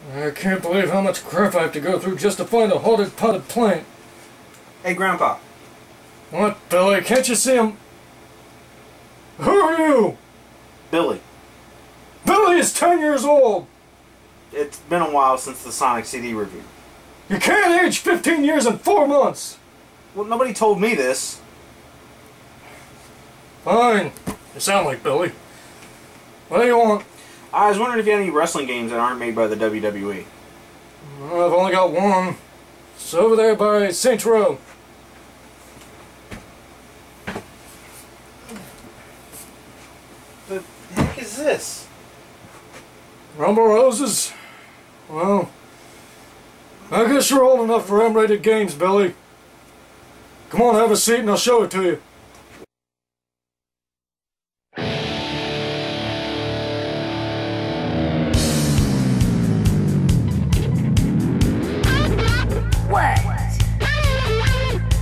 I can't believe how much crap I have to go through just to find a haunted potted plant. Hey, Grandpa. What, Billy? Can't you see him? Who are you? Billy. Billy is 10 years old! It's been a while since the Sonic CD review. You can't age 15 years in 4 months! Well, nobody told me this. Fine. You sound like Billy. What do you want? I was wondering if you had any wrestling games that aren't made by the WWE. Well, I've only got one. It's over there by Saints Row. The heck is this? Rumble Roses? Well, I guess you're old enough for M-rated games, Billy. Come on, have a seat and I'll show it to you. What?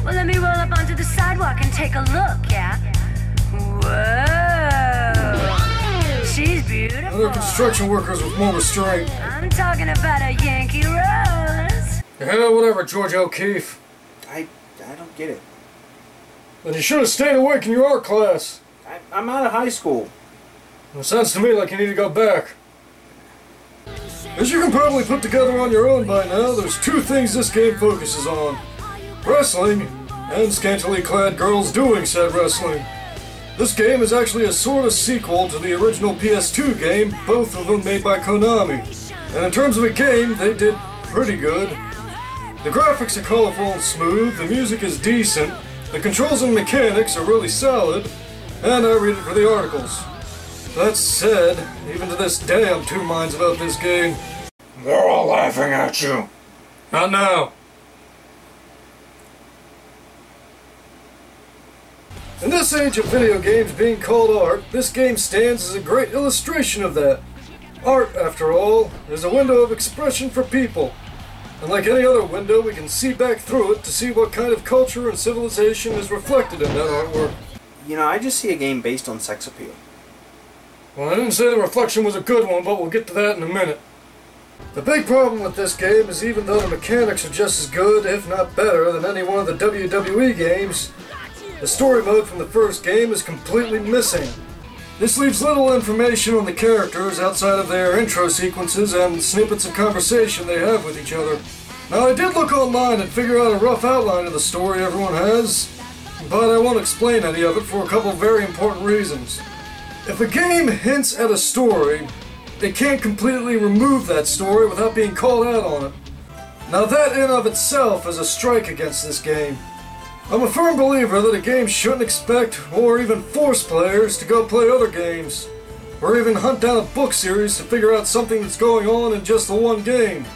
Well, let me roll up onto the sidewalk and take a look, yeah? Whoa! She's beautiful. Other construction workers with more restraint. I'm talking about a Yankee Rose. Yeah, whatever, George O'Keefe. I don't get it. Then you should have stayed awake in your art class. I'm out of high school. It sounds to me like you need to go back. As you can probably put together on your own by now, there's 2 things this game focuses on. Wrestling, and scantily clad girls doing said wrestling. This game is actually a sort of sequel to the original PS2 game, both of them made by Konami. And in terms of a game, they did pretty good. The graphics are colorful and smooth, the music is decent, the controls and mechanics are really solid, and I read it for the articles. That said, even to this day I'm 2 minds about this game. They're all laughing at you. Not now. In this age of video games being called art, this game stands as a great illustration of that. Art, after all, is a window of expression for people. And like any other window, we can see back through it to see what kind of culture and civilization is reflected in that artwork. You know, I just see a game based on sex appeal. Well, I didn't say the reflection was a good one, but we'll get to that in a minute. The big problem with this game is even though the mechanics are just as good, if not better, than any one of the WWE games, the story mode from the first game is completely missing. This leaves little information on the characters outside of their intro sequences and snippets of conversation they have with each other. Now, I did look online and figure out a rough outline of the story everyone has, but I won't explain any of it for a couple of very important reasons. If a game hints at a story, it can't completely remove that story without being called out on it. Now that in of itself is a strike against this game. I'm a firm believer that a game shouldn't expect or even force players to go play other games, or even hunt down a book series to figure out something that's going on in just the one game.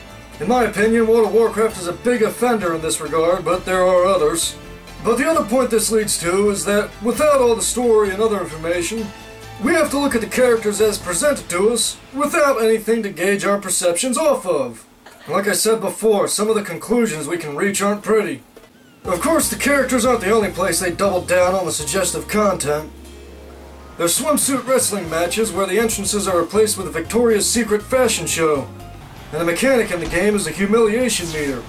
In my opinion, World of Warcraft is a big offender in this regard, but there are others. But the other point this leads to is that without all the story and other information, we have to look at the characters as presented to us without anything to gauge our perceptions off of. Like I said before, some of the conclusions we can reach aren't pretty. Of course, the characters aren't the only place they doubled down on the suggestive content. There's swimsuit wrestling matches where the entrances are replaced with a Victoria's Secret fashion show, and the mechanic in the game is a humiliation meter.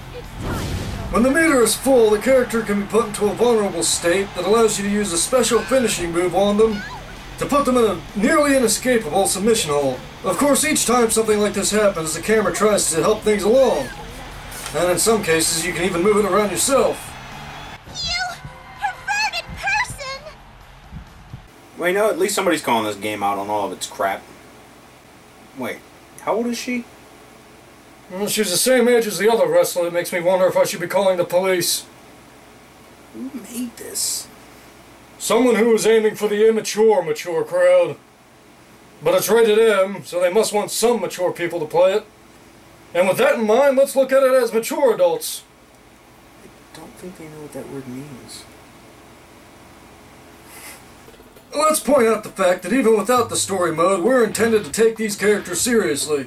When the meter is full, the character can be put into a vulnerable state that allows you to use a special finishing move on them to put them in a nearly inescapable submission hold. Of course, each time something like this happens, the camera tries to help things along, and in some cases you can even move it around yourself. Well, you know, at least somebody's calling this game out on all of its crap. Wait, how old is she? Well, she's the same age as the other wrestler. It makes me wonder if I should be calling the police. Who made this? Someone who was aiming for the mature crowd. But it's rated M, so they must want some mature people to play it. And with that in mind, let's look at it as mature adults. I don't think they know what that word means. Let's point out the fact that even without the story mode, we're intended to take these characters seriously.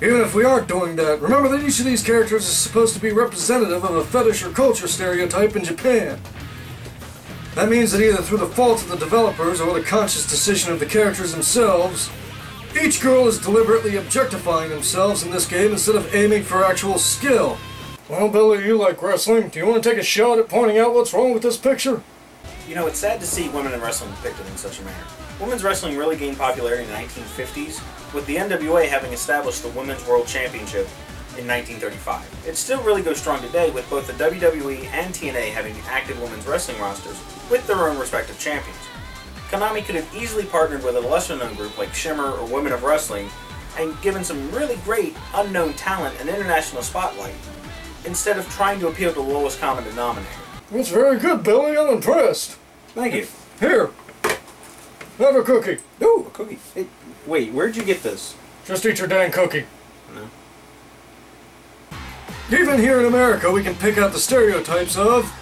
Even if we aren't doing that, remember that each of these characters is supposed to be representative of a fetish or culture stereotype in Japan. That means that either through the fault of the developers or the conscious decision of the characters themselves, Each girl is deliberately objectifying themselves in this game instead of aiming for actual skill. Well, Billy, you like wrestling. Do you want to take a shot at pointing out what's wrong with this picture? You know, it's sad to see women in wrestling depicted in such a manner. Women's wrestling really gained popularity in the 1950s, with the NWA having established the Women's World Championship in 1935. It still really goes strong today, with both the WWE and TNA having active women's wrestling rosters with their own respective champions. Konami could have easily partnered with a lesser-known group like Shimmer or Women of Wrestling and given some really great unknown talent an international spotlight, instead of trying to appeal to the lowest common denominator. That's very good, Billy. I'm impressed. Thank you. Here. Have a cookie. Ooh, a cookie. Hey, wait, where'd you get this? Just eat your dang cookie. No. Even here in America, we can pick out the stereotypes of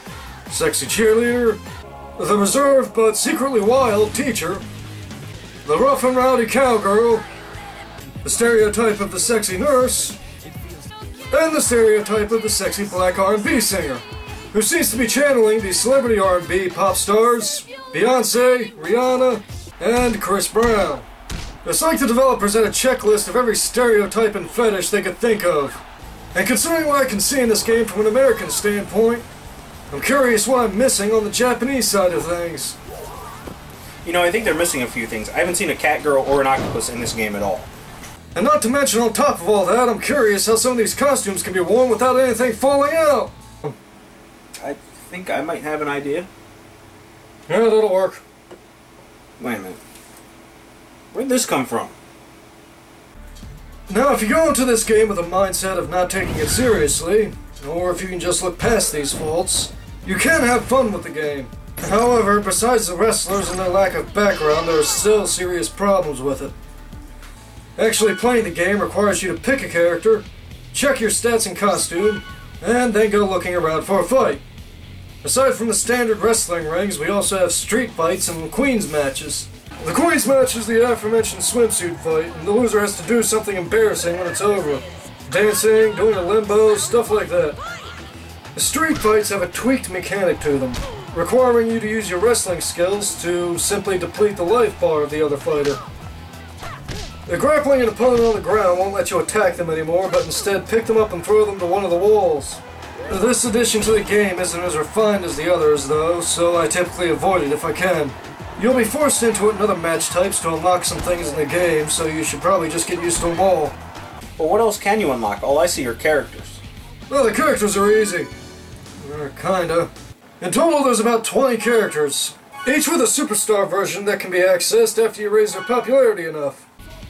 sexy cheerleader, the reserved but secretly wild teacher, the rough and rowdy cowgirl, the stereotype of the sexy nurse, and the stereotype of the sexy black R&B singer, who seems to be channeling the celebrity R&B pop stars Beyonce, Rihanna, and Chris Brown. It's like the developers had a checklist of every stereotype and fetish they could think of. And considering what I can see in this game from an American standpoint, I'm curious what I'm missing on the Japanese side of things. You know, I think they're missing a few things. I haven't seen a cat girl or an octopus in this game at all. And not to mention, on top of all that, I'm curious how some of these costumes can be worn without anything falling out. I think I might have an idea. Yeah, that'll work. Wait a minute. Where'd this come from? Now, if you go into this game with a mindset of not taking it seriously, or if you can just look past these faults, you can have fun with the game. However, besides the wrestlers and their lack of background, there are still serious problems with it. Actually playing the game requires you to pick a character, check your stats and costume, and then go looking around for a fight. Aside from the standard wrestling rings, we also have street fights and Queen's matches. The Queen's match is the aforementioned swimsuit fight, and the loser has to do something embarrassing when it's over. Dancing, doing a limbo, stuff like that. The street fights have a tweaked mechanic to them, requiring you to use your wrestling skills to simply deplete the life bar of the other fighter. The grappling an opponent on the ground won't let you attack them anymore, but instead pick them up and throw them to one of the walls. This addition to the game isn't as refined as the others though, so I typically avoid it if I can. You'll be forced into it in other match types to unlock some things in the game, so you should probably just get used to them all. But what else can you unlock? All I see are characters. Well, the characters are easy. Kinda. In total, there's about 20 characters, each with a superstar version that can be accessed after you raise their popularity enough.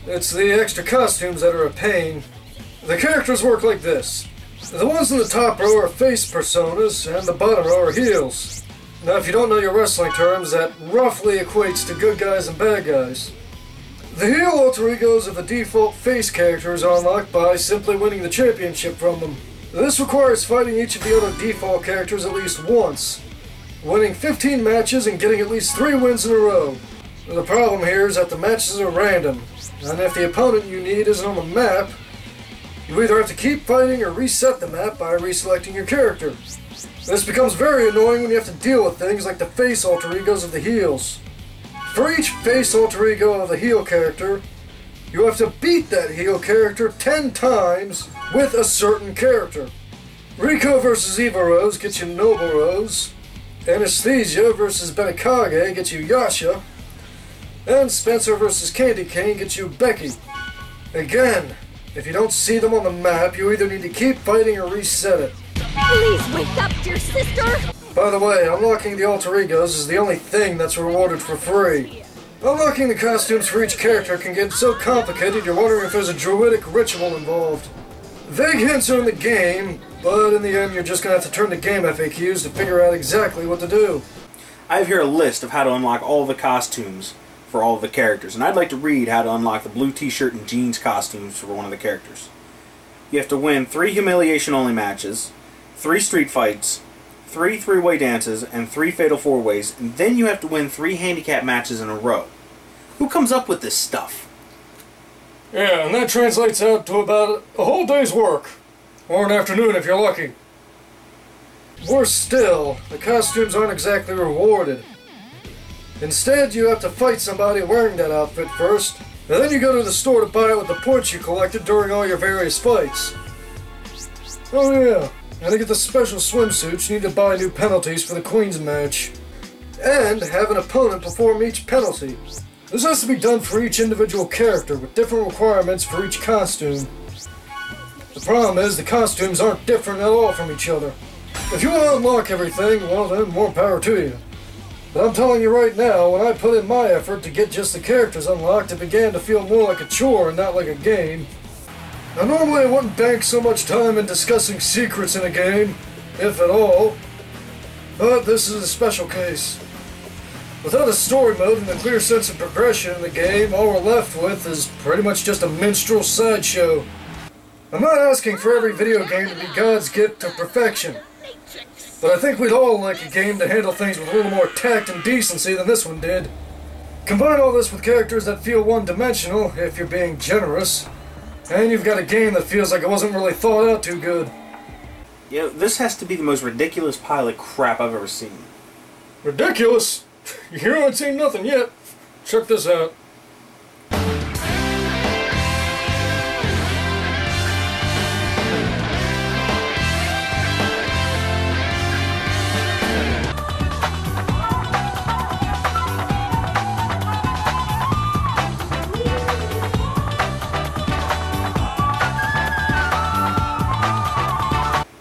It's the extra costumes that are a pain. The characters work like this. The ones in the top row are face personas, and the bottom row are heels. Now, if you don't know your wrestling terms, that roughly equates to good guys and bad guys. The heel alter egos of the default face characters are unlocked by simply winning the championship from them. This requires fighting each of the other default characters at least once, winning 15 matches and getting at least 3 wins in a row. The problem here is that the matches are random, and if the opponent you need isn't on the map, you either have to keep fighting or reset the map by reselecting your character. This becomes very annoying when you have to deal with things like the face alter egos of the heels. For each face alter ego of the heel character, you have to beat that heel character 10 times with a certain character. Rico vs. Eva Rose gets you Noble Rose, Anesthesia vs. Benikage gets you Yasha, and Spencer vs. Candy Cane gets you Becky. Again, if you don't see them on the map, you either need to keep fighting or reset it. Please wake up, dear sister! By the way, unlocking the alter egos is the only thing that's rewarded for free. Unlocking the costumes for each character can get so complicated you're wondering if there's a druidic ritual involved. Vague hints are in the game, but in the end you're just going to have to turn to game FAQs to figure out exactly what to do. I have here a list of how to unlock all the costumes for all of the characters, and I'd like to read how to unlock the blue t-shirt and jeans costumes for one of the characters. You have to win 3 humiliation-only matches, 3 street fights, 3 three-way dances, and 3 fatal 4-ways, and then you have to win 3 handicap matches in a row. Who comes up with this stuff? Yeah, and that translates out to about a whole day's work. Or an afternoon if you're lucky. Worse still, the costumes aren't exactly rewarded. Instead, you have to fight somebody wearing that outfit first, And then you go to the store to buy it with the points you collected during all your various fights. Oh yeah, and to get the special swimsuits, you need to buy new penalties for the Queen's match. And have an opponent perform each penalty. This has to be done for each individual character, with different requirements for each costume. The problem is, the costumes aren't different at all from each other. If you want to unlock everything, well then, more power to you. But I'm telling you right now, when I put in my effort to get just the characters unlocked, it began to feel more like a chore and not like a game. Now normally I wouldn't bank so much time in discussing secrets in a game, if at all. But this is a special case. Without a story mode and a clear sense of progression in the game, all we're left with is pretty much just a minstrel sideshow. I'm not asking for every video game to be God's gift of perfection, but I think we'd all like a game to handle things with a little more tact and decency than this one did. Combine all this with characters that feel one-dimensional, if you're being generous, and you've got a game that feels like it wasn't really thought out too good. You know, this has to be the most ridiculous pile of crap I've ever seen. Ridiculous? You haven't seen nothing yet. Check this out.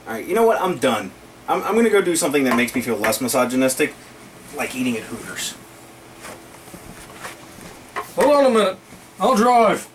Alright, you know what? I'm done. I'm gonna go do something that makes me feel less misogynistic, like eating at Hooters. Hold on a minute. I'll drive.